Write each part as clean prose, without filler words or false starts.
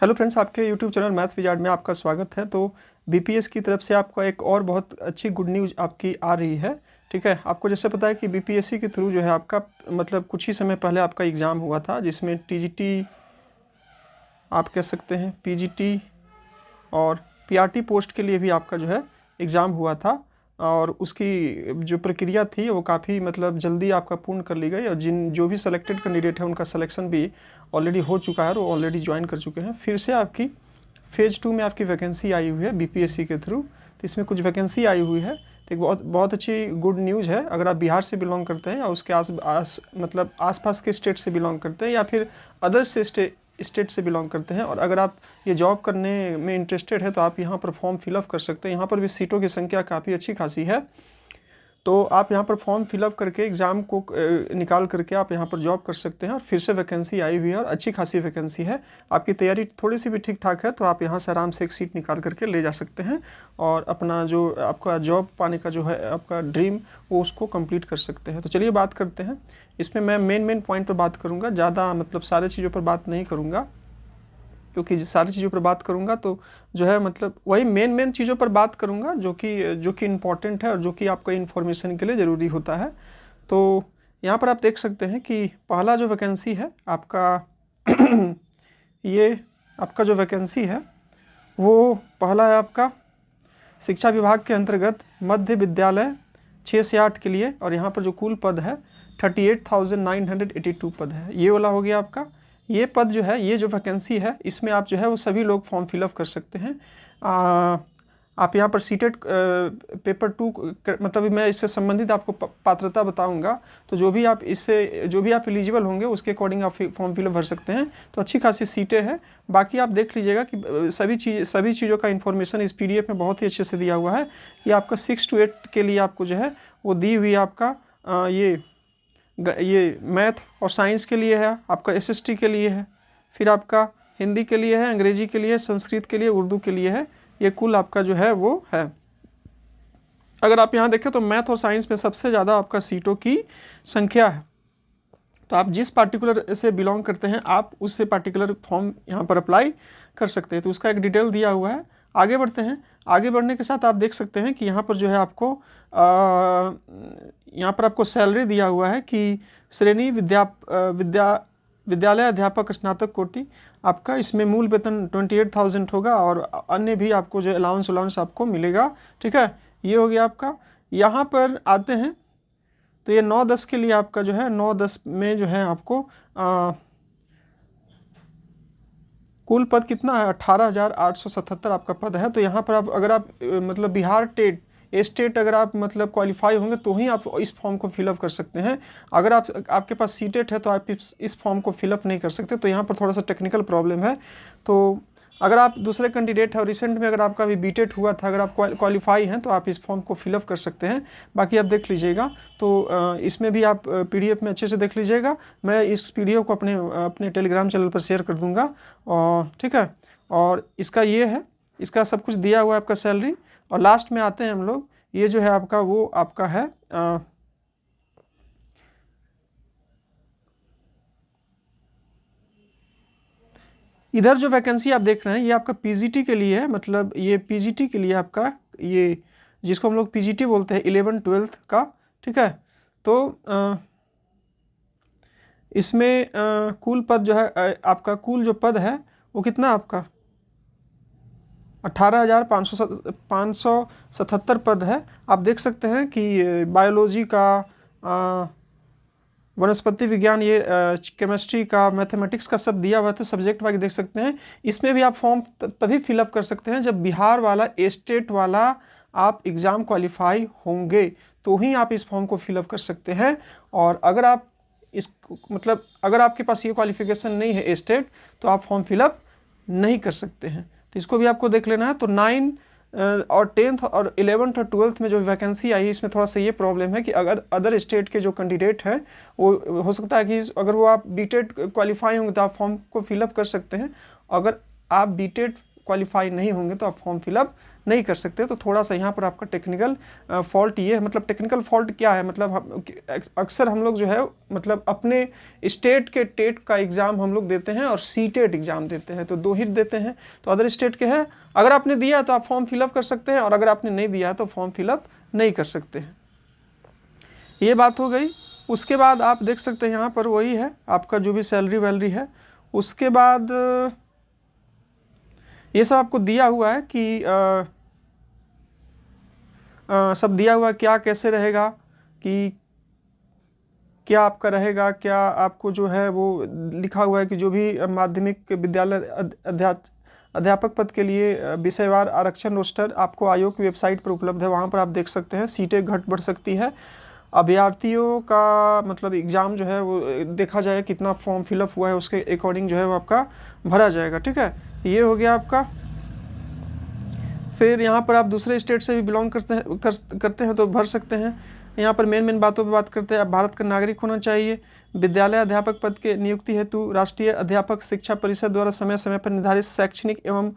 Hello friends, आपके YouTube channel maths wizard में आपका स्वागत है। तो बीपीएस की तरफ से आपका एक और बहुत अच्छी गुड न्यूज़ आपकी आ रही है। ठीक है, आपको जैसे पता है कि बीपीएससी के थ्रू जो है आपका मतलब कुछ ही समय पहले आपका एग्ज़ाम हुआ था, जिसमें टीजीटी आप कह सकते हैं, पीजीटी और पीआरटी पोस्ट के लिए भी आपका जो है एग्ज़ाम हुआ था। और उसकी जो प्रक्रिया थी वो काफ़ी मतलब जल्दी आपका पूर्ण कर ली गई, और जो भी सेलेक्टेड कैंडिडेट है उनका सिलेक्शन भी ऑलरेडी हो चुका है और वो ऑलरेडी ज्वाइन कर चुके हैं। फिर से आपकी फेज़ 2 में आपकी वैकेंसी आई हुई है बीपीएससी के थ्रू, तो इसमें कुछ वैकेंसी आई हुई है। तो एक बहुत बहुत अच्छी गुड न्यूज़ है। अगर आप बिहार से बिलोंग करते हैं या उसके मतलब आसपास के स्टेट से बिलोंग करते हैं या फिर अदर से स्टेट से बिलोंग करते हैं, और अगर आप ये जॉब करने में इंटरेस्टेड है तो आप यहाँ पर फॉर्म फिलअप कर सकते हैं। यहाँ पर भी सीटों की संख्या काफ़ी अच्छी खासी है, तो आप यहाँ पर फॉर्म फिलअप करके एग्ज़ाम को निकाल करके आप यहाँ पर जॉब कर सकते हैं। और फिर से वैकेंसी आई हुई है और अच्छी खासी वैकेंसी है। आपकी तैयारी थोड़ी सी भी ठीक ठाक है तो आप यहाँ से आराम से एक सीट निकाल करके ले जा सकते हैं और अपना जो आपका जॉब पाने का जो है आपका ड्रीम वो उसको कंप्लीट कर सकते हैं। तो चलिए बात करते हैं। इसमें मैं मेन पॉइंट पर बात करूँगा, ज़्यादा मतलब सारे चीज़ों पर बात नहीं करूँगा, क्योंकि सारी चीज़ों पर बात करूँगा तो जो है मतलब वही मेन चीज़ों पर बात करूँगा जो कि इम्पॉर्टेंट है और जो कि आपका इन्फॉर्मेशन के लिए ज़रूरी होता है। तो यहाँ पर आप देख सकते हैं कि पहला जो वैकेंसी है आपका ये आपका जो वैकेंसी है वो पहला है आपका शिक्षा विभाग के अंतर्गत मध्य विद्यालय 6 से 8 के लिए, और यहाँ पर जो कुल पद है 38,982 पद है। ये वाला हो गया आपका। ये पद जो है, ये जो वैकेंसी है, इसमें आप जो है वो सभी लोग फॉर्म फिलअप कर सकते हैं। आप यहाँ पर सीटेट पेपर 2 मतलब मैं इससे संबंधित आपको पात्रता बताऊंगा, तो जो भी आप एलिजिबल होंगे उसके अकॉर्डिंग आप फॉर्म फिलअप भर सकते हैं। तो अच्छी खासी सीटें हैं। बाकी आप देख लीजिएगा कि सभी चीज़ों का इन्फॉर्मेशन इस पीडीएफ में बहुत ही अच्छे से दिया हुआ है। ये आपका 6 to 8 के लिए आपको जो है वो दी हुई आपका ये मैथ और साइंस के लिए है, आपका एसएसटी के लिए है, फिर आपका हिंदी के लिए है, अंग्रेजी के लिए, संस्कृत के लिए, उर्दू के लिए है। ये कुल आपका जो है वो है। अगर आप यहाँ देखें तो मैथ और साइंस में सबसे ज़्यादा आपका सीटों की संख्या है। तो आप जिस पार्टिकुलर से बिलोंग करते हैं आप उससे पार्टिकुलर फॉर्म यहाँ पर अप्लाई कर सकते हैं। तो उसका एक डिटेल दिया हुआ है। आगे बढ़ते हैं। आगे बढ़ने के साथ आप देख सकते हैं कि यहाँ पर जो है आपको यहाँ पर आपको सैलरी दिया हुआ है कि श्रेणी विद्यालय अध्यापक स्नातक कोटि आपका, इसमें मूल वेतन 28,000 होगा और अन्य भी आपको जो अलाउंस आपको मिलेगा। ठीक है, ये हो गया आपका। यहाँ पर आते हैं तो ये 9-10 के लिए आपका जो है 9-10 में जो है आपको कुल पद कितना है, 18,877 आपका पद है। तो यहाँ पर आप अगर आप मतलब बिहार स्टेट अगर आप मतलब क्वालिफाई होंगे तो ही आप इस फॉर्म को फिलअप कर सकते हैं। अगर आपके पास सीटेट है तो आप इस फॉर्म को फिलअप नहीं कर सकते। तो यहाँ पर थोड़ा सा टेक्निकल प्रॉब्लम है। तो अगर आप दूसरे कैंडिडेट है और रिसेंट में अगर आपका अभी बीटेट हुआ था, अगर आप क्वालिफाई हैं तो आप इस फॉर्म को फिलअप कर सकते हैं। बाकी आप देख लीजिएगा। तो इसमें भी आप पीडीएफ में अच्छे से देख लीजिएगा। मैं इस पीडीएफ को अपने टेलीग्राम चैनल पर शेयर कर दूंगा। और ठीक है, और इसका ये है, इसका सब कुछ दिया हुआ है आपका सैलरी। और लास्ट में आते हैं हम लोग, ये जो है आपका वो आपका है इधर जो वैकेंसी आप देख रहे हैं ये आपका पीजीटी के लिए है। मतलब ये पीजीटी के लिए आपका, ये जिसको हम लोग पीजीटी बोलते हैं 11-12 का। ठीक है, तो इसमें कुल पद जो है आपका कुल जो पद है वो कितना आपका 18,577 पद है। आप देख सकते हैं कि बायोलॉजी का, वनस्पति विज्ञान, ये केमिस्ट्री का, मैथमेटिक्स का सब दिया हुआ है। तो सब्जेक्ट वाइज देख सकते हैं। इसमें भी आप फॉर्म तभी फिलअप कर सकते हैं जब बिहार वाला स्टेट वाला आप एग्ज़ाम क्वालिफाई होंगे, तो ही आप इस फॉर्म को फिलअप कर सकते हैं। और अगर आप मतलब अगर आपके पास ये क्वालिफिकेशन नहीं है स्टेट, तो आप फॉर्म फिलअप नहीं कर सकते हैं। तो इसको भी आपको देख लेना है। तो 9 और 10th और 11th और 12th में जो वैकेंसी आई है, इसमें थोड़ा सा ये प्रॉब्लम है कि अगर अदर स्टेट के जो कैंडिडेट हैं वो हो सकता है कि अगर वो आप बीटेट क्वालिफाई होंगे तो आप फॉर्म को फिलअप कर सकते हैं। अगर आप बीटेट क्वालिफाई नहीं होंगे तो आप फॉर्म फिलअप नहीं कर सकते। तो थोड़ा सा यहाँ पर आपका टेक्निकल फॉल्ट ये है। मतलब टेक्निकल फॉल्ट क्या है, मतलब अक्सर हम लोग जो है मतलब अपने स्टेट के टेट का एग्ज़ाम हम लोग देते हैं और सीटेट एग्ज़ाम देते हैं, तो 2 ही देते हैं। तो अदर स्टेट के हैं, अगर आपने दिया तो आप फॉर्म फिलअप कर सकते हैं, और अगर आपने नहीं दिया तो फॉर्म फिलअप नहीं कर सकते हैं। ये बात हो गई। उसके बाद आप देख सकते हैं यहाँ पर वही है आपका जो भी सैलरी वैलरी है। उसके बाद ये सब आपको दिया हुआ है कि सब दिया हुआ है क्या कैसे रहेगा, कि क्या आपका रहेगा, क्या आपको जो है वो लिखा हुआ है कि जो भी माध्यमिक विद्यालय अध्यापक पद के लिए विषयवार आरक्षण रोस्टर आपको आयोग की वेबसाइट पर उपलब्ध है, वहाँ पर आप देख सकते हैं। सीटें घट बढ़ सकती है। अभ्यर्थियों का मतलब एग्ज़ाम जो है वो देखा जाए कितना फॉर्म फिलअप हुआ है, उसके अकॉर्डिंग जो है वो आपका भरा जाएगा। ठीक है, ये हो गया आपका। फिर यहाँ पर आप दूसरे स्टेट से भी बिलोंग करते हैं तो भर सकते हैं। यहाँ पर मेन बातों पे बात करते हैं। आप भारत का नागरिक होना चाहिए। विद्यालय अध्यापक पद के नियुक्ति हेतु राष्ट्रीय अध्यापक शिक्षा परिषद द्वारा समय समय पर निर्धारित शैक्षणिक एवं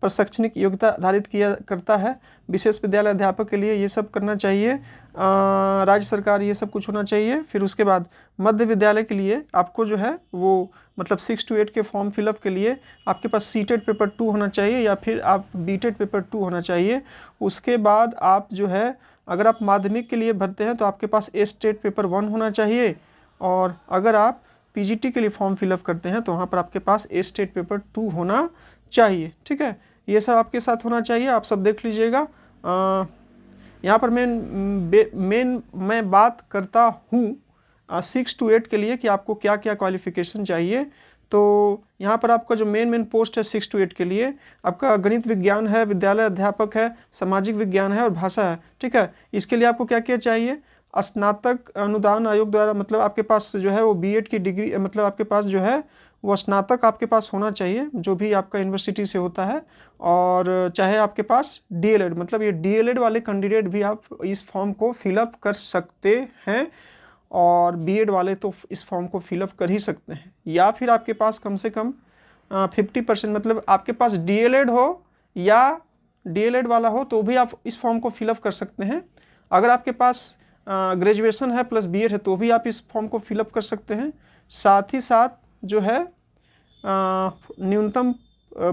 प्रशैक्षणिक योग्यता आधारित किया करता है। विशेष विद्यालय अध्यापक के लिए ये सब करना चाहिए। राज्य सरकार ये सब कुछ होना चाहिए। फिर उसके बाद मध्य विद्यालय के लिए आपको जो है वो मतलब 6 to 8 के फॉर्म फिलअप के लिए आपके पास सीटेट पेपर 2 होना चाहिए, या फिर आप बीटेट पेपर 2 होना चाहिए। उसके बाद आप जो है अगर आप माध्यमिक के लिए भरते हैं तो आपके पास स्टेट पेपर 1 होना चाहिए, और अगर आप पीजीटी के लिए फॉर्म फिलअप करते हैं तो वहाँ पर आपके पास स्टेट पेपर 2 होना चाहिए। ठीक है, ये सब आपके साथ होना चाहिए, आप सब देख लीजिएगा। यहाँ पर मैं बात करता हूँ 6 to 8 के लिए कि आपको क्या क्या क्वालिफिकेशन चाहिए। तो यहाँ पर आपका जो मेन पोस्ट है 6 to 8 के लिए आपका गणित विज्ञान है, विद्यालय अध्यापक है, सामाजिक विज्ञान है और भाषा है। ठीक है, इसके लिए आपको क्या क्या चाहिए, स्नातक अनुदान आयोग द्वारा मतलब आपके पास जो है वो बीएड की डिग्री मतलब आपके पास जो है वो स्नातक आपके पास होना चाहिए जो भी आपका यूनिवर्सिटी से होता है, और चाहे आपके पास डीएलएड मतलब ये डीएलएड वाले कैंडिडेट भी आप इस फॉर्म को फिलअप कर सकते हैं, और बीएड वाले तो इस फॉर्म को फिलअप कर ही सकते हैं। या फिर आपके पास कम से कम 50% मतलब आपके पास डीएलएड हो या डीएलएड वाला हो तो भी आप इस फॉर्म को फिलअप कर सकते हैं। अगर आपके पास ग्रेजुएशन है प्लस बीएड है तो भी आप इस फॉर्म को फिलअप कर सकते हैं। साथ ही साथ जो है न्यूनतम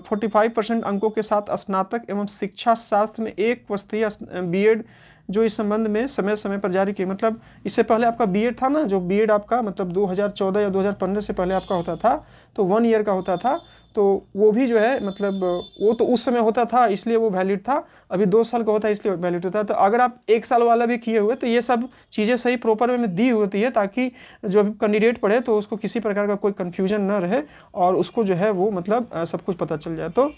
45% अंकों के साथ स्नातक एवं शिक्षा शास्त्र में 1 वर्षीय बीएड जो इस संबंध में समय समय पर जारी किए। मतलब इससे पहले आपका बीएड था ना, जो बीएड आपका मतलब 2014 या 2015 से पहले आपका होता था तो 1 ईयर का होता था, तो वो भी जो है मतलब वो तो उस समय होता था इसलिए वो वैलिड था। अभी 2 साल का होता है इसलिए वैलिड होता है। तो अगर आप 1 साल वाला भी किए हुए तो ये सब चीज़ें सही प्रॉपर वे में दी होती है ताकि जो भी कैंडिडेट पढ़े तो उसको किसी प्रकार का कोई कन्फ्यूजन ना रहे और उसको जो है वो मतलब सब कुछ पता चल जाए। तो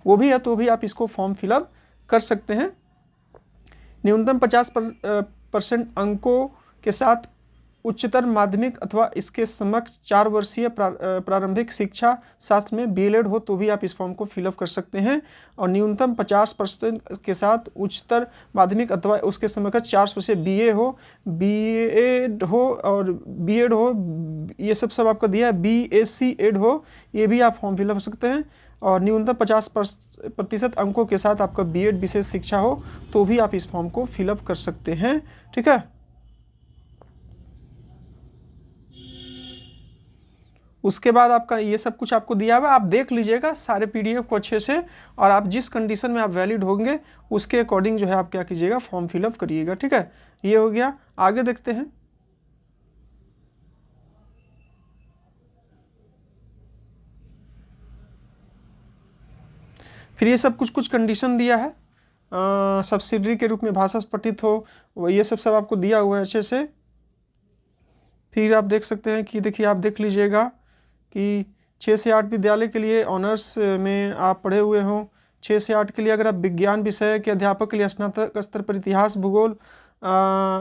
वो भी है तो भी आप इसको फॉर्म फिलअप कर सकते हैं। न्यूनतम 50% अंकों के साथ उच्चतर माध्यमिक अथवा इसके समकक्ष 4 वर्षीय प्रारंभिक शिक्षा शास्त्र में बीएड हो तो भी आप इस फॉर्म को फिलअप कर सकते हैं। और न्यूनतम 50% के साथ उच्चतर माध्यमिक अथवा उसके समकक्ष 4 वर्षीय बीए हो, बीएड हो और बीएड हो, ये सब आपका दिया है। बीएससी एड हो, ये भी आप फॉर्म फिलअप कर सकते हैं। और न्यूनतम 50% अंकों के साथ आपका बीएड विशेष शिक्षा हो तो भी आप इस फॉर्म को फिलअप कर सकते हैं। ठीक है, उसके बाद आपका ये सब कुछ आपको दिया हुआ है, आप देख लीजिएगा सारे पीडीएफ को अच्छे से, और आप जिस कंडीशन में आप वैलिड होंगे उसके अकॉर्डिंग जो है आप क्या कीजिएगा फॉर्म फिलअप करिएगा। ठीक है, ये हो गया। आगे देखते हैं। फिर ये सब कुछ कंडीशन दिया है। सब्सिडरी के रूप में भाषा पठित हो, ये सब आपको दिया हुआ है अच्छे से। फिर आप देख सकते हैं कि देखिए आप देख लीजिएगा कि 6 से 8 विद्यालय के लिए ऑनर्स में आप पढ़े हुए हों। 6 से 8 के लिए अगर आप विज्ञान विषय के अध्यापक के लिए स्नातक स्तर पर इतिहास, भूगोल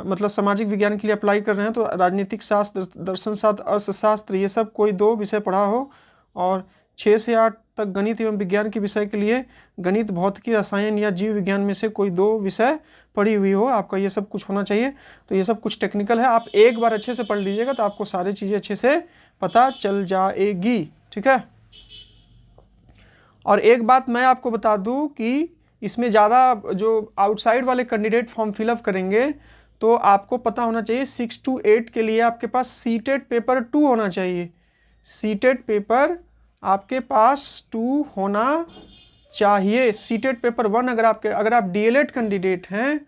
मतलब सामाजिक विज्ञान के लिए अप्लाई कर रहे हैं तो राजनीतिक शास्त्र, दर्शन शास्त्र, अर्थशास्त्र ये सब कोई 2 विषय पढ़ा हो। और 6 से 8 तक गणित एवं विज्ञान के विषय के लिए गणित, भौतिकी, रसायन या जीव विज्ञान में से कोई 2 विषय पढ़ी हुई हो। आपका ये सब कुछ होना चाहिए। तो ये सब कुछ टेक्निकल है, आप एक बार अच्छे से पढ़ लीजिएगा तो आपको सारी चीज़ें अच्छे से पता चल जाएगी। ठीक है, और एक बात मैं आपको बता दूं कि इसमें ज़्यादा जो आउटसाइड वाले कैंडिडेट फॉर्म फिलअप करेंगे तो आपको पता होना चाहिए 6 to 8 के लिए आपके पास सीटेट पेपर 2 होना चाहिए। सीटेट पेपर आपके पास 2 होना चाहिए। सीटेट पेपर 1 अगर आप डीएलएड कैंडिडेट हैं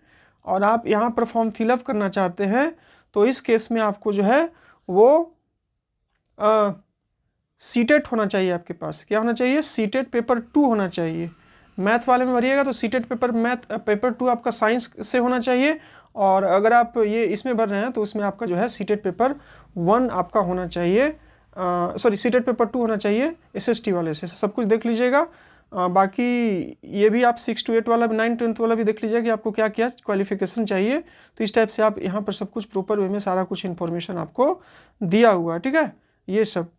और आप यहाँ पर फॉर्म फिलअप करना चाहते हैं तो इस केस में आपको जो है वो सीटेट होना चाहिए। आपके पास क्या होना चाहिए? सीटेट पेपर 2 होना चाहिए। मैथ वाले में भरिएगा तो सीटेट पेपर 2 आपका साइंस से होना चाहिए, और अगर आप ये इसमें भर रहे हैं तो उसमें आपका जो है सीटेट पेपर 1 आपका होना चाहिए, सॉरी सीटेट पेपर 2 होना चाहिए एसएसटी वाले से। सब कुछ देख लीजिएगा। बाकी ये भी आप 6 to 8 वाला 9 10th वाला भी देख लीजिएगा कि आपको क्या क्या क्वालिफिकेशन चाहिए। तो इस टाइप से आप यहाँ पर सब कुछ प्रॉपर वे में सारा कुछ इन्फॉर्मेशन आपको दिया हुआ है, ठीक है। ये सब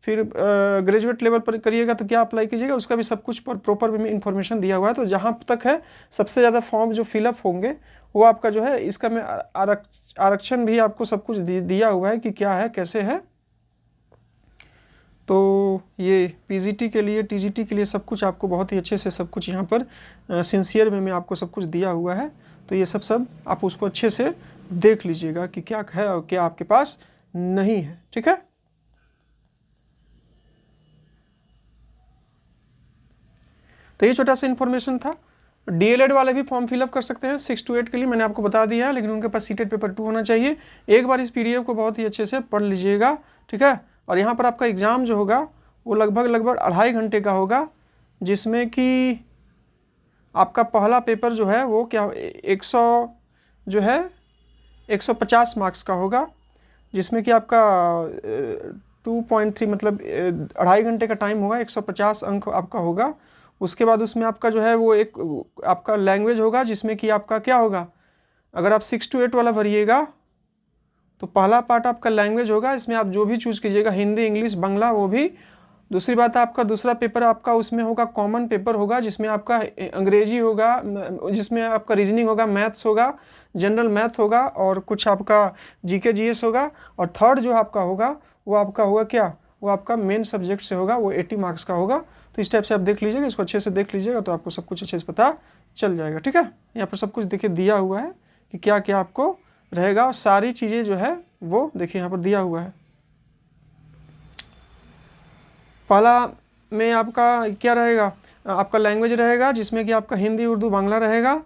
फिर ग्रेजुएट लेवल पर करिएगा तो क्या अप्लाई कीजिएगा, उसका भी सब कुछ प्रॉपर वे में इन्फॉर्मेशन दिया हुआ है। तो जहाँ तक है सबसे ज़्यादा फॉर्म जो फिलअप होंगे वो आपका जो है, इसका मैं आरक्षण भी आपको सब कुछ दिया हुआ है कि क्या है कैसे है। तो ये पीजीटी के लिए टीजीटी के लिए सब कुछ आपको बहुत ही अच्छे से सब कुछ यहाँ पर सिंसियर वे में आपको सब कुछ दिया हुआ है। तो ये सब आप उसको अच्छे से देख लीजिएगा कि क्या है और क्या आपके पास नहीं है, ठीक है। तो ये छोटा सा इन्फॉर्मेशन था। डीएलएड वाले भी फॉर्म फिलअप कर सकते हैं 6 to 8 के लिए, मैंने आपको बता दिया है, लेकिन उनके पास सीटेट पेपर 2 होना चाहिए। एक बार इस पीडीएफ को बहुत ही अच्छे से पढ़ लीजिएगा, ठीक है। और यहाँ पर आपका एग्ज़ाम जो होगा वो लगभग 2.5 घंटे का होगा, जिसमें कि आपका पहला पेपर जो है वो क्या 150 मार्क्स का होगा, जिसमें कि आपका 2.3 मतलब 2.5 घंटे का टाइम होगा, 150 अंक आपका होगा। उसके बाद उसमें आपका जो है वो एक आपका लैंग्वेज होगा, जिसमें कि आपका क्या होगा, अगर आप 6 to 8 वाला भरिएगा तो पहला पार्ट आपका लैंग्वेज होगा, इसमें आप जो भी चूज़ कीजिएगा, हिंदी इंग्लिश बांग्ला वो भी। दूसरी बात है आपका दूसरा पेपर आपका उसमें होगा कॉमन पेपर होगा, जिसमें आपका अंग्रेजी होगा, जिसमें आपका रीजनिंग होगा, मैथ्स होगा, जनरल मैथ होगा और कुछ आपका जीके जीएस होगा। और थर्ड जो आपका होगा वो आपका होगा क्या, वो आपका मेन सब्जेक्ट से होगा, वो 80 मार्क्स का होगा। तो इस टाइप से आप देख लीजिएगा, इसको अच्छे से देख लीजिएगा तो आपको सब कुछ अच्छे से पता चल जाएगा, ठीक है। यहाँ पर सब कुछ देखिए दिया हुआ है कि क्या क्या आपको रहेगा, और सारी चीज़ें जो है वो देखिए यहाँ पर दिया हुआ है। पहला में आपका क्या रहेगा, आपका लैंग्वेज रहेगा, जिसमें कि आपका हिंदी उर्दू बांग्ला रहेगा।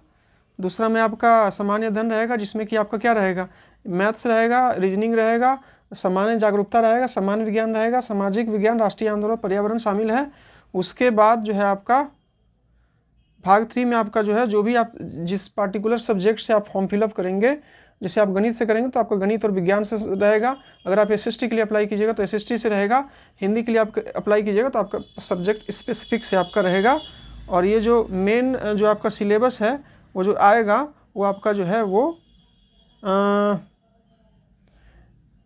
दूसरा में आपका सामान्य अध्ययन रहेगा, जिसमें कि आपका क्या रहेगा, मैथ्स रहेगा, रीजनिंग रहेगा, सामान्य जागरूकता रहेगा, सामान्य विज्ञान रहेगा, सामाजिक विज्ञान, राष्ट्रीय आंदोलन, पर्यावरण शामिल है। उसके बाद जो है आपका भाग 3 में आपका जो है जो भी आप जिस पार्टिकुलर सब्जेक्ट से आप फॉर्म फिलअप करेंगे, जैसे आप गणित से करेंगे तो आपका गणित और विज्ञान से रहेगा। अगर आप एसएसटी के लिए अप्लाई कीजिएगा तो एसएसटी से रहेगा। हिंदी के लिए आप अप्लाई कीजिएगा तो आपका सब्जेक्ट स्पेसिफिक से आपका रहेगा। और ये जो मेन जो आपका सिलेबस है वो जो आएगा वो आपका जो है वो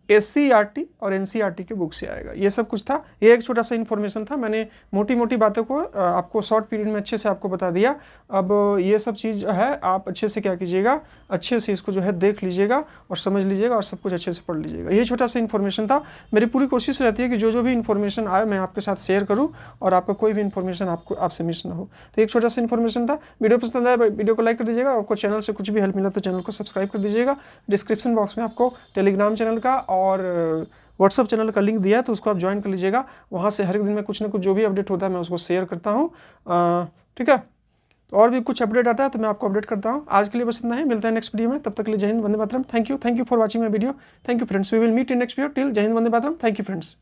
SCERT और NCERT के बुक से आएगा। ये सब कुछ था, ये एक छोटा सा इन्फॉर्मेशन था, मैंने मोटी मोटी बातों को आपको शॉर्ट पीरियड में अच्छे से आपको बता दिया। अब ये सब चीज़ है आप अच्छे से क्या कीजिएगा, अच्छे से इसको जो है देख लीजिएगा और समझ लीजिएगा और सब कुछ अच्छे से पढ़ लीजिएगा। ये छोटा सा इन्फॉर्मेशन था। मेरी पूरी कोशिश रहती है कि जो भी इन्फॉर्मेशन आए मैं आपके साथ शेयर करूँ और आपका कोई भी इन्फॉर्मेशन आपसे मिस ना हो। तो एक छोटा सा इन्फॉर्मेशन था। वीडियो पसंद आया वीडियो को लाइक कर दीजिएगा। आपको चैनल से कुछ भी हेल्प मिला तो चैनल को सब्सक्राइब कर दीजिएगा। डिस्क्रिप्शन बॉक्स में आपको टेलीग्राम चैनल का और व्हाट्सअप चैनल का लिंक दिया है, तो उसको आप ज्वाइन कर लीजिएगा। वहाँ से हर एक दिन में कुछ ना कुछ जो भी अपडेट होता है मैं उसको शेयर करता हूँ, ठीक है। तो और भी कुछ अपडेट आता है तो मैं आपको अपडेट करता हूँ। आज के लिए बस इतना ही, मिलता है नेक्स्ट वीडियो में। तब तक के लिए जय हिंद, वंदे मातरम। Thank you for watching my video. Thank you friends, we will meet in next video. Till जय हिंद, वंदे मातरम। Thank you friends.